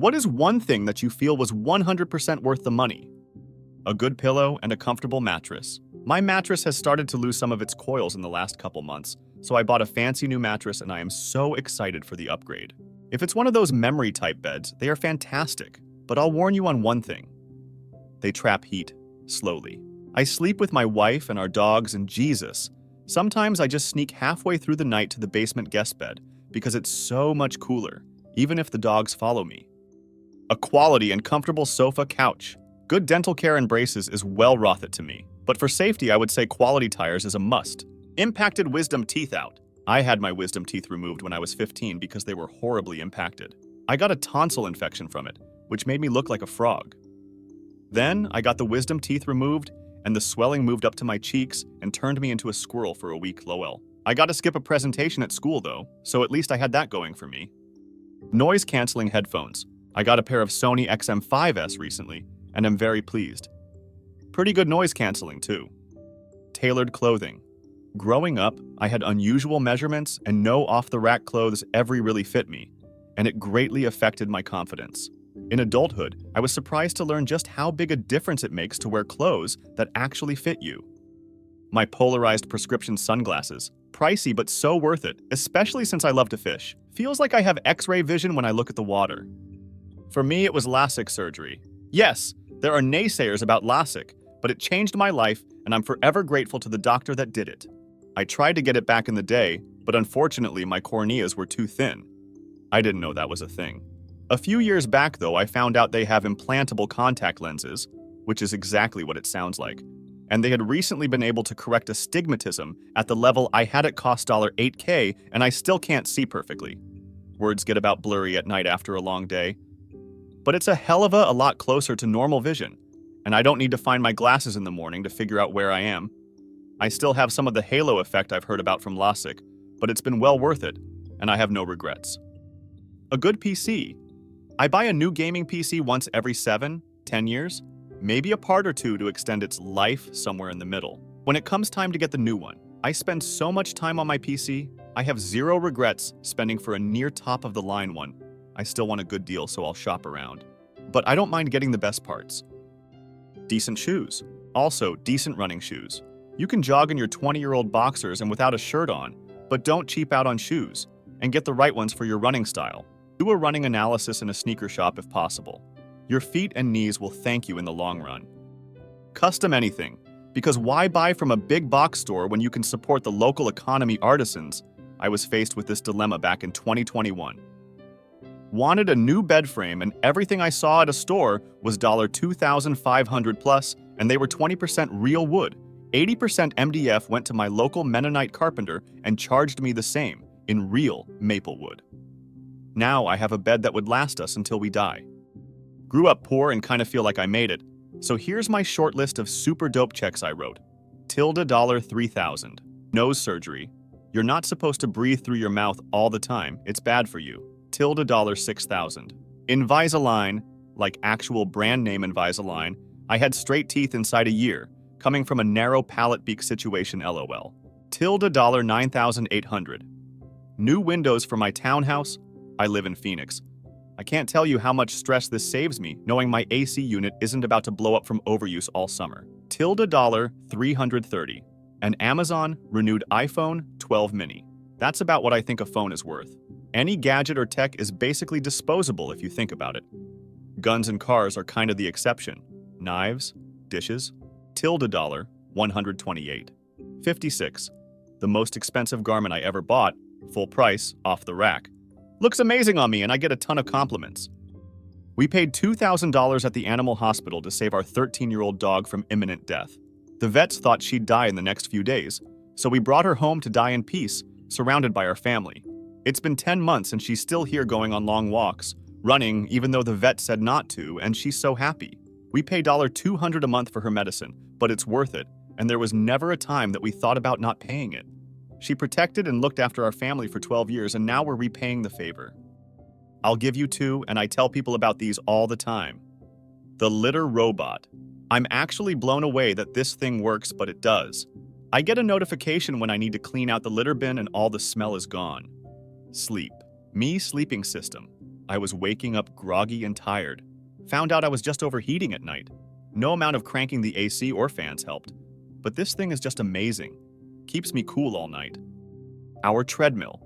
What is one thing that you feel was 100% worth the money? A good pillow and a comfortable mattress. My mattress has started to lose some of its coils in the last couple months, so I bought a fancy new mattress and I am so excited for the upgrade. If it's one of those memory type beds, they are fantastic, but I'll warn you on one thing. They trap heat, slowly. I sleep with my wife and our dogs, and Jesus, sometimes I just sneak halfway through the night to the basement guest bed because it's so much cooler, even if the dogs follow me. A quality and comfortable sofa couch. Good dental care and braces is well worth it to me, but for safety I would say quality tires is a must. Impacted wisdom teeth out. I had my wisdom teeth removed when I was 15 because they were horribly impacted. I got a tonsil infection from it, which made me look like a frog. Then I got the wisdom teeth removed and the swelling moved up to my cheeks and turned me into a squirrel for a week, lol. I got to skip a presentation at school though, so at least I had that going for me. Noise-canceling headphones. I got a pair of Sony XM5S recently, and I'm very pleased. Pretty good noise canceling too. Tailored clothing. Growing up, I had unusual measurements and no off-the-rack clothes ever really fit me, and it greatly affected my confidence. In adulthood, I was surprised to learn just how big a difference it makes to wear clothes that actually fit you. My polarized prescription sunglasses. Pricey but so worth it, especially since I love to fish. Feels like I have X-ray vision when I look at the water. For me, it was LASIK surgery. Yes, there are naysayers about LASIK, but it changed my life and I'm forever grateful to the doctor that did it. I tried to get it back in the day, but unfortunately my corneas were too thin. I didn't know that was a thing. A few years back though, I found out they have implantable contact lenses, which is exactly what it sounds like. And they had recently been able to correct astigmatism at the level I had it cost $8K and I still can't see perfectly. Words get about blurry at night after a long day. But it's a hell of a lot closer to normal vision, and I don't need to find my glasses in the morning to figure out where I am. I still have some of the halo effect I've heard about from LASIK, but it's been well worth it, and I have no regrets. A good PC. I buy a new gaming PC once every 7, 10 years, maybe a part or two to extend its life somewhere in the middle. When it comes time to get the new one, I spend so much time on my PC, I have zero regrets spending for a near top-of-the-line one. I still want a good deal, so I'll shop around. But I don't mind getting the best parts. Decent shoes. Also, decent running shoes. You can jog in your 20-year-old boxers and without a shirt on, but don't cheap out on shoes, and get the right ones for your running style. Do a running analysis in a sneaker shop if possible. Your feet and knees will thank you in the long run. Custom anything, because why buy from a big box store when you can support the local economy artisans? I was faced with this dilemma back in 2021. Wanted a new bed frame and everything I saw at a store was $2,500 plus, and they were 20% real wood. 80% MDF went to my local Mennonite carpenter and charged me the same, in real maple wood. Now I have a bed that would last us until we die. Grew up poor and kind of feel like I made it, so here's my short list of super dope checks I wrote. $3,000. Nose surgery. You're not supposed to breathe through your mouth all the time, it's bad for you. $6,000. Invisalign, like actual brand name Invisalign, I had straight teeth inside a year, coming from a narrow palate beak situation lol. $9,800. New windows for my townhouse. I live in Phoenix. I can't tell you how much stress this saves me, knowing my AC unit isn't about to blow up from overuse all summer. $330. An Amazon renewed iPhone 12 mini. That's about what I think a phone is worth. Any gadget or tech is basically disposable if you think about it. Guns and cars are kind of the exception. Knives, dishes, $128. 56. The most expensive garment I ever bought, full price, off the rack. Looks amazing on me and I get a ton of compliments. We paid $2,000 at the animal hospital to save our 13-year-old dog from imminent death. The vets thought she'd die in the next few days, so we brought her home to die in peace, surrounded by our family. It's been 10 months and she's still here going on long walks, running even though the vet said not to, and she's so happy. We pay $200 a month for her medicine, but it's worth it, and there was never a time that we thought about not paying it. She protected and looked after our family for 12 years, and now we're repaying the favor. I'll give you 2, and I tell people about these all the time. The litter robot. I'm actually blown away that this thing works, but it does. I get a notification when I need to clean out the litter bin and all the smell is gone. Sleep. Me sleeping system. I was waking up groggy and tired. Found out I was just overheating at night. No amount of cranking the AC or fans helped. But this thing is just amazing. Keeps me cool all night. Our treadmill.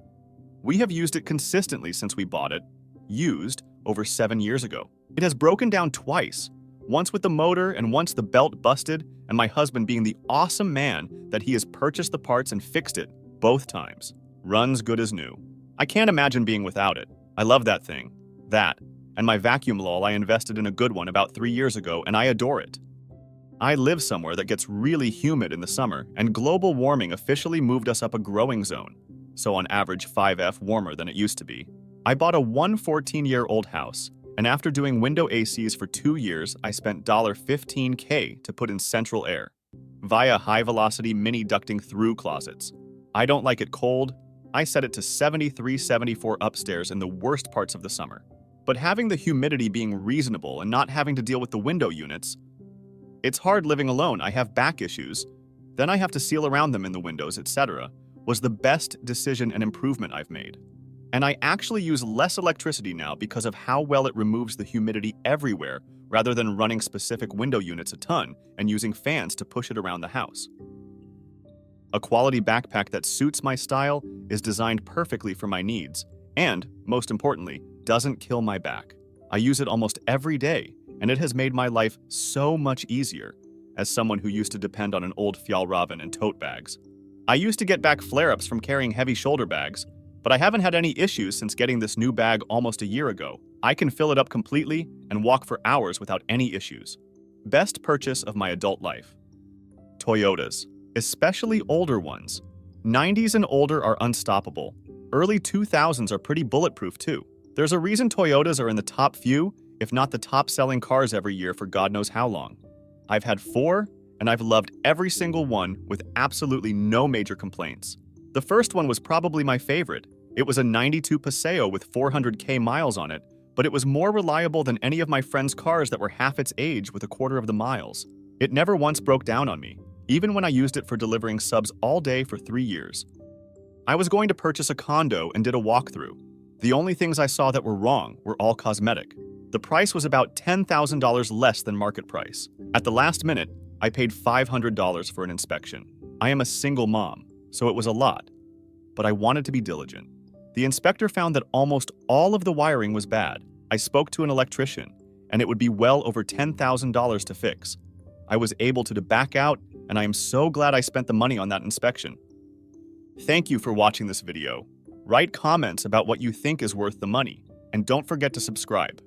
We have used it consistently since we bought it, used, over 7 years ago. It has broken down twice, once with the motor and once the belt busted, and my husband being the awesome man that he has purchased the parts and fixed it both times. Runs good as new. I can't imagine being without it. I love that thing. That. And my vacuum lull I invested in a good one about 3 years ago, and I adore it. I live somewhere that gets really humid in the summer, and global warming officially moved us up a growing zone, so on average 5F warmer than it used to be. I bought a 114-year-old house, and after doing window ACs for 2 years, I spent $15K to put in central air, via high-velocity mini ducting through closets. I don't like it cold. I set it to 73-74 upstairs in the worst parts of the summer. But having the humidity being reasonable and not having to deal with the window units, it's hard living alone. I have back issues. Then I have to seal around them in the windows, etc., was the best decision and improvement I've made. And I actually use less electricity now because of how well it removes the humidity everywhere rather than running specific window units a ton and using fans to push it around the house. A quality backpack that suits my style, is designed perfectly for my needs, and, most importantly, doesn't kill my back. I use it almost every day, and it has made my life so much easier, as someone who used to depend on an old Fjallraven and tote bags. I used to get back flare-ups from carrying heavy shoulder bags, but I haven't had any issues since getting this new bag almost a year ago. I can fill it up completely and walk for hours without any issues. Best purchase of my adult life. Toyotas, especially older ones. 90s and older are unstoppable. Early 2000s are pretty bulletproof too. There's a reason Toyotas are in the top few, if not the top-selling cars every year for God knows how long. I've had 4, and I've loved every single one with absolutely no major complaints. The first one was probably my favorite. It was a 92 Paseo with 400K miles on it, but it was more reliable than any of my friends' cars that were half its age with a quarter of the miles. It never once broke down on me, even when I used it for delivering subs all day for 3 years. I was going to purchase a condo and did a walkthrough. The only things I saw that were wrong were all cosmetic. The price was about $10,000 less than market price. At the last minute, I paid $500 for an inspection. I am a single mom, so it was a lot, but I wanted to be diligent. The inspector found that almost all of the wiring was bad. I spoke to an electrician, and it would be well over $10,000 to fix. I was able to back out, and I am so glad I spent the money on that inspection. Thank you for watching this video. Write comments about what you think is worth the money, and don't forget to subscribe.